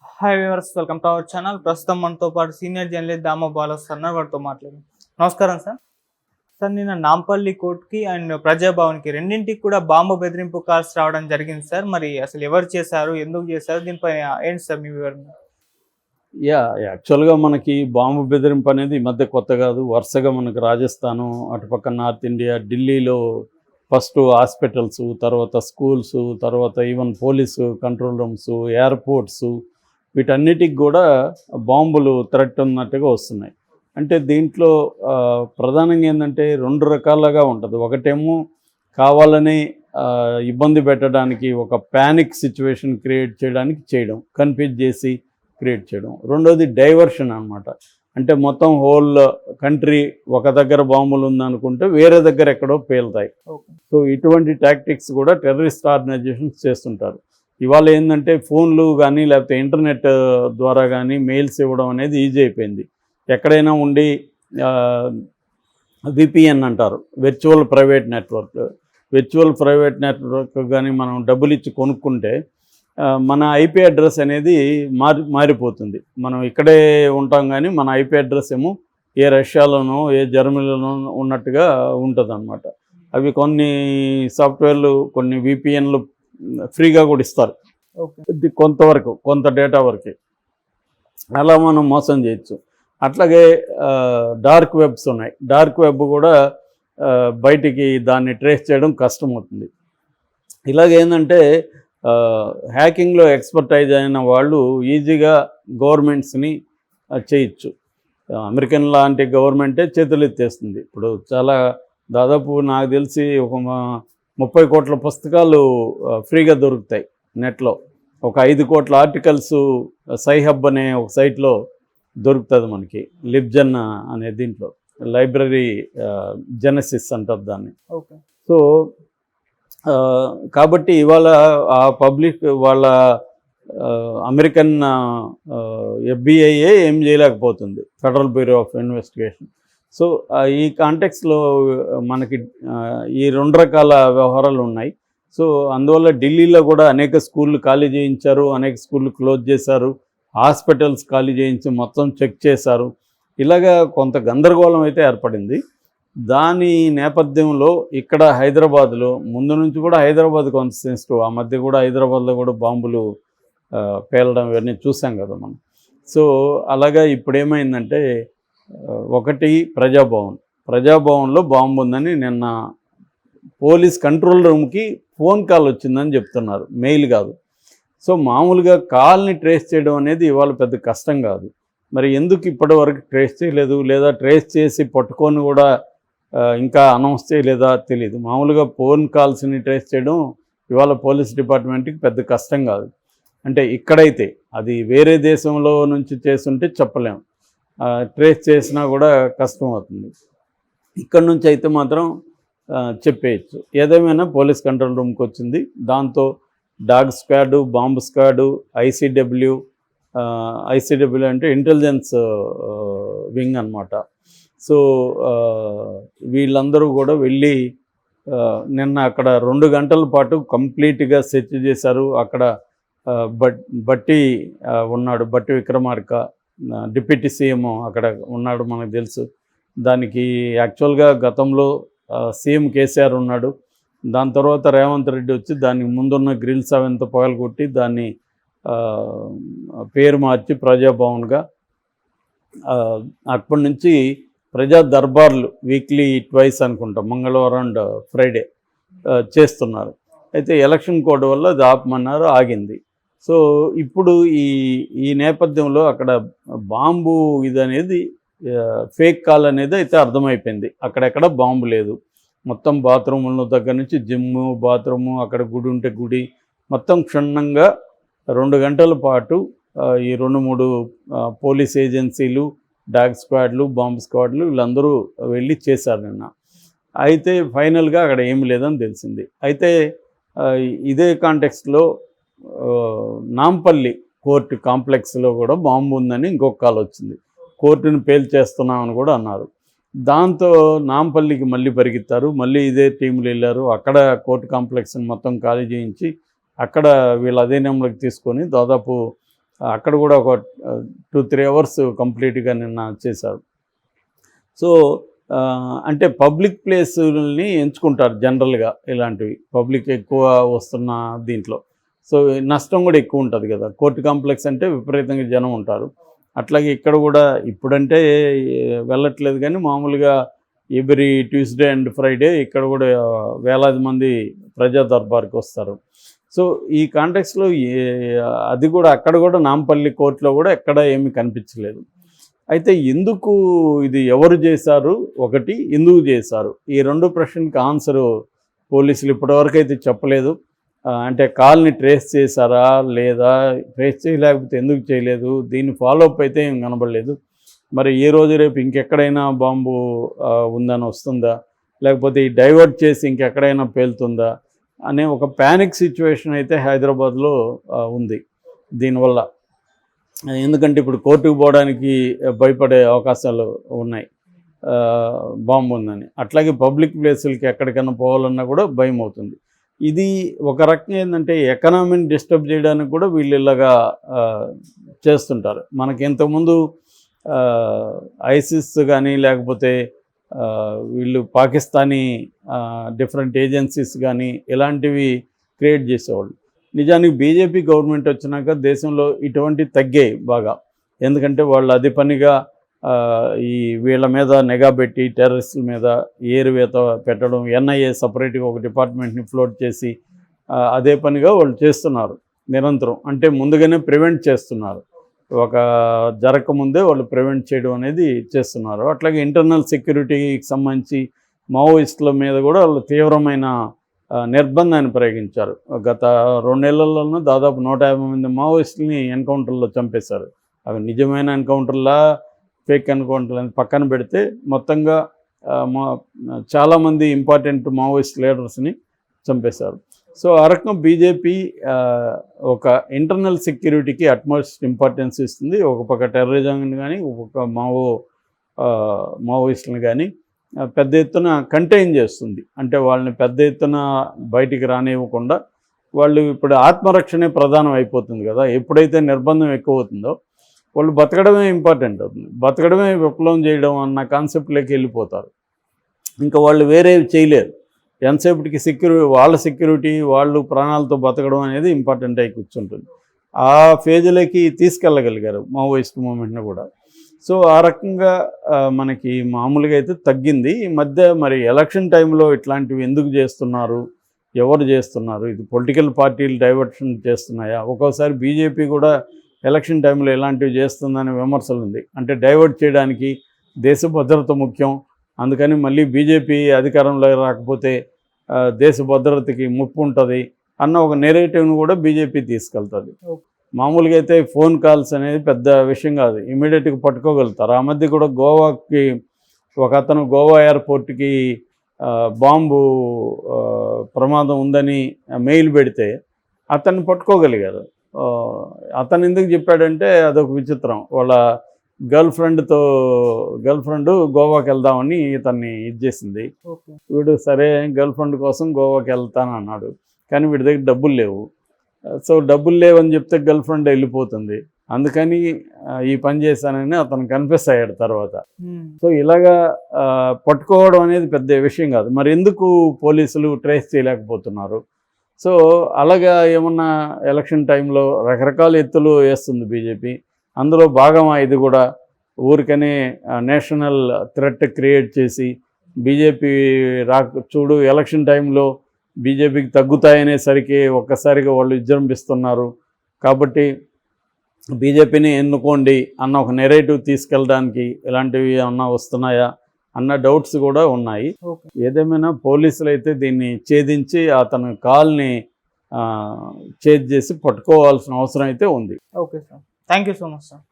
Hi viewers, welcome to our channel. ప్రస్తుతం మనతో పాటు సీనియర్ జర్నలిస్ట్ దామ బాలస్వామి వారితో మాట్లాడారు. నమస్కారం సార్. సార్, నిన్న నాంపల్లి కోర్టుకి అండ్ ప్రజాభవన్కి రెండింటికి కూడా బాంబు బెదిరింపు కాల్స్ రావడం జరిగింది సార్. మరి అసలు ఎవరు చేశారు, ఎందుకు చేశారు, దీనిపై ఏంటి సార్ మీ వివరణ? యాక్చువల్గా మనకి బాంబు బెదిరింపు అనేది ఈ మధ్య కొత్త కాదు. వరుసగా మనకు రాజస్థాను, అటుపక్క నార్త్ ఇండియా, ఢిల్లీలో ఫస్ట్ హాస్పిటల్స్, తర్వాత స్కూల్స్, తర్వాత even police control rooms, airports, వీటన్నిటికి కూడా బాంబులు థ్రెట్ ఉన్నట్టుగా వస్తున్నాయి. అంటే దీంట్లో ప్రధానంగా ఏంటంటే రెండు రకాలుగా ఉంటుంది. ఒకటేమో కావాలని ఇబ్బంది పెట్టడానికి, ఒక ప్యానిక్ సిచ్యువేషన్ క్రియేట్ చేయడం, కన్ఫ్యూజ్ చేసి క్రియేట్ చేయడం. రెండోది డైవర్షన్ అనమాట. అంటే మొత్తం హోల్ కంట్రీ ఒక దగ్గర బాంబులు ఉందనుకుంటే వేరే దగ్గర ఎక్కడో పేలుతాయి. సో ఇటువంటి టాక్టిక్స్ కూడా టెర్రరిస్ట్ ఆర్గనైజేషన్స్ చేస్తుంటారు. ఇవాళ ఏంటంటే ఫోన్లు కానీ లేకపోతే ఇంటర్నెట్ ద్వారా కానీ మెయిల్స్ ఇవ్వడం అనేది ఈజీ అయిపోయింది. ఎక్కడైనా ఉండి విపిఎన్ అంటారు, వర్చువల్ ప్రైవేట్ నెట్వర్క్ కానీ మనం డబ్బులు ఇచ్చి కొనుక్కుంటే మన ఐపీ అడ్రస్ అనేది మారిపోతుంది. మనం ఇక్కడే ఉంటాం కానీ మన ఐపీ అడ్రస్ ఏమో ఏ రష్యాలోనో ఏ జర్మనీలోనో ఉన్నట్టుగా ఉంటుంది అన్నమాట. అవి కొన్ని సాఫ్ట్వేర్లు, కొన్ని విపిఎన్లు ఫ్రీగా కూడా ఇస్తారు కొంతవరకు, కొంత డేటా వరకు. అలా మనం మోసం చేయొచ్చు. అట్లాగే డార్క్ వెబ్స్ ఉన్నాయి. డార్క్ వెబ్ కూడా బయటికి దాన్ని ట్రేస్ చేయడం కష్టమవుతుంది. ఇలాగేంటంటే హ్యాకింగ్లో ఎక్స్పర్టైజ్ అయిన వాళ్ళు ఈజీగా గవర్నమెంట్స్ని చేయొచ్చు. అమెరికన్ లాంటి గవర్నమెంటే చేతులు ఎత్తేస్తుంది. ఇప్పుడు చాలా దాదాపు నాకు తెలిసి ఒక 30 కోట్ల పుస్తకాలు ఫ్రీగా దొరుకుతాయి నెట్లో. ఒక 5 కోట్ల ఆర్టికల్స్ సైహబ్ అనే ఒక సైట్లో దొరుకుతుంది మనకి. లిబ్జన్ అనే దీంట్లో లైబ్రరీ జెనసిస్ అంటారు దాన్ని. సో కాబట్టి ఇవాళ ఆ పబ్లిక్ వాళ్ళ అమెరికన్ ఎఫ్బిఐఏ ఏం చేయలేకపోతుంది, federal bureau of investigation. So ఈ కాంటెక్స్లో మనకి ఈ రెండు రకాల వ్యవహారాలు ఉన్నాయి. సో అందువల్ల ఢిల్లీలో కూడా అనేక స్కూళ్ళు ఖాళీ చేయించారు, అనేక స్కూళ్ళు క్లోజ్ చేశారు, హాస్పిటల్స్ ఖాళీ చేయించి మొత్తం చెక్ చేశారు. ఇలాగా కొంత గందరగోళం అయితే ఏర్పడింది. దాని నేపథ్యంలో ఇక్కడ హైదరాబాద్లో ముందు నుంచి కూడా హైదరాబాద్ కొంత సెన్సిటివ్. ఆ మధ్య కూడా హైదరాబాద్లో కూడా బాంబులు పేలడం ఇవన్నీ చూసాం కదా మనం. సో అలాగా ఇప్పుడు ఏమైందంటే, ఒకటి ప్రజాభవన్లో బాంబు ఉందని నిన్న పోలీస్ కంట్రోల్ రూమ్కి ఫోన్ కాల్ వచ్చిందని చెప్తున్నారు, మెయిల్ కాదు. సో మామూలుగా కాల్ని ట్రేస్ చేయడం అనేది ఇవాళ పెద్ద కష్టం కాదు. మరి ఎందుకు ఇప్పటి వరకు ట్రేస్ చేయలేదు, లేదా ట్రేస్ చేసి పట్టుకొని కూడా ఇంకా అనౌన్స్ చేయలేదా తెలియదు. మామూలుగా ఫోన్ కాల్స్ని ట్రేస్ చేయడం ఇవాళ పోలీస్ డిపార్ట్మెంట్కి పెద్ద కష్టం కాదు. అంటే ఇక్కడైతే అది వేరే దేశంలో నుంచి చేస్తుంటే చెప్పలేము, ట్రేస్ చేసినా కూడా కష్టం అవుతుంది. ఇక్కడ నుంచి అయితే మాత్రం చెప్పేయచ్చు. ఏదేమైనా పోలీస్ కంట్రోల్ రూమ్కి వచ్చింది. దాంతో dog squad, bomb squad, ICW అంటే ఇంటెలిజెన్స్ వింగ్ అన్నమాట. సో వీళ్ళందరూ కూడా వెళ్ళి నిన్న అక్కడ 2 గంటల పాటు కంప్లీట్గా సెర్చ్ చేశారు. అక్కడ బట్టి ఉన్నాడు, బట్టి విక్రమార్క, డిప్యూటీ సీఎం అక్కడ ఉన్నాడు, మనకు తెలుసు. దానికి యాక్చువల్గా గతంలో సీఎం కేసీఆర్ ఉన్నాడు. దాని తర్వాత రేవంత్ రెడ్డి వచ్చి దానికి ముందున్న గ్రిల్స్ అవంతా పగలగొట్టి దాన్ని పేరు మార్చి ప్రజాభవన్గా, అప్పటి నుంచి ప్రజా దర్బార్లు వీక్లీ ట్వైస్ అనుకుంటాం, మంగళవారం అండ్ ఫ్రైడే చేస్తున్నారు. అయితే ఎలక్షన్ కోడ్ వల్ల అది ఆపమన్నారు, ఆగింది. సో ఇప్పుడు ఈ నేపథ్యంలో అక్కడ బాంబు ఇది అనేది ఫేక్ కాల్ అనేది అయితే అర్థమైపోయింది. అక్కడెక్కడ బాంబు లేదు. మొత్తం బాత్రూముల దగ్గర నుంచి జిమ్ము, బాత్రూము, అక్కడ గుడి ఉంటే గుడి, మొత్తం క్షుణ్ణంగా 2 గంటల పాటు ఈ 2-3 పోలీస్ ఏజెన్సీలు, డాగ్ స్క్వాడ్లు, బాంబ్ స్క్వాడ్లు వీళ్ళందరూ వెళ్ళి చేశారు నిన్న. అయితే ఫైనల్గా అక్కడ ఏమి లేదని తెలిసింది. అయితే ఇదే కాంటెక్స్ట్లో నాంపల్లి కోర్టు కాంప్లెక్స్లో కూడా బాంబు ఉందని ఇంకొక కాల్ వచ్చింది. కోర్టును పేల్చేస్తున్నామని కూడా అన్నారు. దాంతో నాంపల్లికి మళ్ళీ పరిగెత్తారు. మళ్ళీ ఇదే టీంలు వెళ్ళారు. అక్కడ కోర్టు కాంప్లెక్స్ని మొత్తం ఖాళీ చేయించి అక్కడ వీళ్ళ అధీనంలోకి తీసుకొని దాదాపు అక్కడ కూడా ఒక 2-3 అవర్స్ కంప్లీట్గా నిన్న చేశారు. సో అంటే పబ్లిక్ ప్లేసుల్ని ఎంచుకుంటారు జనరల్గా ఇలాంటివి, పబ్లిక్ ఎక్కువ వస్తున్న దీంట్లో. సో నష్టం కూడా ఎక్కువ ఉంటుంది కదా, కోర్టు కాంప్లెక్స్ అంటే విపరీతంగా జనం ఉంటారు. అట్లాగే ఇక్కడ కూడా ఇప్పుడంటే వెళ్ళట్లేదు, కానీ మామూలుగా ఎవ్రీ ట్యూస్డే అండ్ ఫ్రైడే ఇక్కడ కూడా వేలాది మంది ప్రజా దర్బార్కి వస్తారు. సో ఈ కాంటెక్స్లో అది కూడా అక్కడ కూడా నాంపల్లి కోర్టులో కూడా ఎక్కడ ఏమీ కనిపించలేదు. అయితే ఎందుకు ఇది ఎవరు చేశారు, ఒకటి ఎందుకు చేశారు, ఈ 2 ప్రశ్నకి ఆన్సరు పోలీసులు ఇప్పటివరకు అయితే చెప్పలేదు. అంటే కాల్ని ట్రేస్ చేశారా లేదా, ట్రేస్ చేయలేకపోతే ఎందుకు చేయలేదు, దీన్ని ఫాలోఅప్ అయితే ఏం కనబడలేదు. మరి ఈ రోజు రేపు ఇంకెక్కడైనా బాంబు ఉందని వస్తుందా, లేకపోతే ఈ డైవర్ట్ చేసి ఇంకెక్కడైనా పేలుతుందా అనే ఒక ప్యానిక్ సిచ్యువేషన్ అయితే హైదరాబాద్లో ఉంది దీనివల్ల. ఎందుకంటే ఇప్పుడు కోర్టుకు పోవడానికి భయపడే అవకాశాలు ఉన్నాయి బాంబు ఉందని. అట్లాగే పబ్లిక్ ప్లేసులకి ఎక్కడికైనా పోవాలన్నా కూడా భయం అవుతుంది. ఇది ఒక రకంగా ఏంటంటే ఎకనామీని డిస్టర్బ్ చేయడానికి కూడా వీళ్ళు ఇలాగా చేస్తుంటారు. మనకి ఇంతకుముందు ఐసిస్ కానీ లేకపోతే వీళ్ళు పాకిస్తానీ డిఫరెంట్ ఏజెన్సీస్ కానీ ఇలాంటివి క్రియేట్ చేసేవాళ్ళు. నిజానికి బీజేపీ గవర్నమెంట్ వచ్చినాక దేశంలో ఇటువంటివి తగ్గాయి బాగా. ఎందుకంటే వాళ్ళు అదే పనిగా ఈ వీళ్ళ మీద నిఘా పెట్టి టెర్రరిస్టుల మీద ఏరువేత పెట్టడం, ఎన్ఐఏ సపరేట్గా ఒక డిపార్ట్మెంట్ని ఫ్లోట్ చేసి అదే పనిగా వాళ్ళు చేస్తున్నారు నిరంతరం. అంటే ముందుగానే ప్రివెంట్ చేస్తున్నారు, ఒక జరగకముందే వాళ్ళు ప్రివెంట్ చేయడం అనేది చేస్తున్నారు. అట్లాగే ఇంటర్నల్ సెక్యూరిటీకి సంబంధించి మావోయిస్టుల మీద కూడా వాళ్ళు తీవ్రమైన నిర్బంధాన్ని ప్రయోగించారు. గత 2 నెలల్లోనూ దాదాపు 150 మంది మావోయిస్టులని ఎన్కౌంటర్లో చంపేశారు. అవి నిజమైన ఎన్కౌంటర్లా ఫేక్ ఎన్కౌంటర్లని పక్కన పెడితే మొత్తంగా చాలామంది ఇంపార్టెంట్ మావోయిస్ట్ లీడర్స్ని చంపేశారు. సో ఆ రకంగా బీజేపీ ఒక ఇంటర్నల్ సెక్యూరిటీకి అట్మోస్ట్ ఇంపార్టెన్స్ ఇస్తుంది. ఒక పక్క టెర్రరిజంని కానీ ఒక మావోయిస్టులను కానీ పెద్ద ఎత్తున కంటైన్ చేస్తుంది. అంటే వాళ్ళని పెద్ద ఎత్తున బయటికి రానివ్వకుండా, వాళ్ళు ఇప్పుడు ఆత్మరక్షణే ప్రధానం అయిపోతుంది కదా. ఎప్పుడైతే నిర్బంధం ఎక్కువ అవుతుందో వాళ్ళు బతకడమే ఇంపార్టెంట్ అవుతుంది, బతకడమే విప్లవం చేయడం అన్న కాన్సెప్ట్లోకి వెళ్ళిపోతారు. ఇంకా వాళ్ళు వేరేవి చేయలేరు. ఎంతసేపటికి వాళ్ళ సెక్యూరిటీ, వాళ్ళు ప్రాణాలతో బతకడం అనేది ఇంపార్టెంట్ అయి కూర్చుంటుంది. ఆ ఫేజ్లోకి తీసుకెళ్ళగలిగారు మావోయిస్ట్ మూమెంట్ని కూడా. సో ఆ రకంగా మనకి మామూలుగా అయితే తగ్గింది. ఈ మధ్య మరి ఎలక్షన్ టైంలో ఇట్లాంటివి ఎందుకు చేస్తున్నారు, ఎవరు చేస్తున్నారు, ఇది పొలిటికల్ పార్టీలు డైవర్షన్ చేస్తున్నాయా? ఒక్కోసారి బీజేపీ కూడా ఎలక్షన్ టైంలో ఇలాంటివి చేస్తుందనే విమర్శలు ఉంది. అంటే డైవర్ట్ చేయడానికి దేశ భద్రత ముఖ్యం, అందుకని మళ్ళీ బీజేపీ అధికారంలో రాకపోతే దేశ భద్రతకి ముప్పు ఉంటుంది అన్న ఒక నెరేటివ్ను కూడా బీజేపీ తీసుకెళ్తుంది. మామూలుగా అయితే ఫోన్ కాల్స్ అనేది పెద్ద విషయం కాదు, ఇమీడియట్గా పట్టుకోగలుగుతారు. ఆ మధ్య కూడా గోవాకి ఒక అతను గోవా ఎయిర్పోర్ట్కి బాంబు ప్రమాదం ఉందని మెయిల్ పెడితే అతన్ని పట్టుకోగలిగారు. అతను ఎందుకు చెప్పాడంటే అదొక విచిత్రం. వాళ్ళ గర్ల్ ఫ్రెండ్ గోవాకి వెళ్దామని ఇతన్ని చేసింది. వీడు సరే గర్ల్ ఫ్రెండ్ కోసం గోవాకి వెళ్తాను అన్నాడు, కానీ వీడి దగ్గర డబ్బులు లేవు. సో డబ్బులు లేవని చెప్తే గర్ల్ ఫ్రెండ్ వెళ్ళిపోతుంది, అందుకని ఈ పని చేశానని అతను కన్ఫెస్ అయ్యాడు తర్వాత. సో ఇలాగా పట్టుకోవడం అనేది పెద్ద విషయం కాదు. మరి ఎందుకు పోలీసులు ట్రేస్ చేయలేకపోతున్నారు? సో అలాగా ఏమన్నా ఎలక్షన్ టైంలో రకరకాల ఎత్తులు వేస్తుంది బీజేపీ. అందులో భాగమా ఇది కూడా? ఊరికనే నేషనల్ థ్రెట్ క్రియేట్ చేసి బీజేపీ చూడు ఎలక్షన్ టైంలో బీజేపీకి తగ్గుతాయనేసరికి ఒక్కసారిగా వాళ్ళు విజృంభిస్తున్నారు కాబట్టి బీజేపీని ఎన్నుకోండి అన్న ఒక నెరేటివ్ తీసుకెళ్ళడానికి ఇలాంటివి ఏమన్నా వస్తున్నాయా అన్న డౌట్స్ కూడా ఉన్నాయి. ఏదేమైనా పోలీసులు అయితే దీన్ని ఛేదించి అతని కాల్ని చేజ్ చేసి పట్టుకోవాల్సిన అవసరం అయితే ఉంది. Okay sir, thank you so much sir.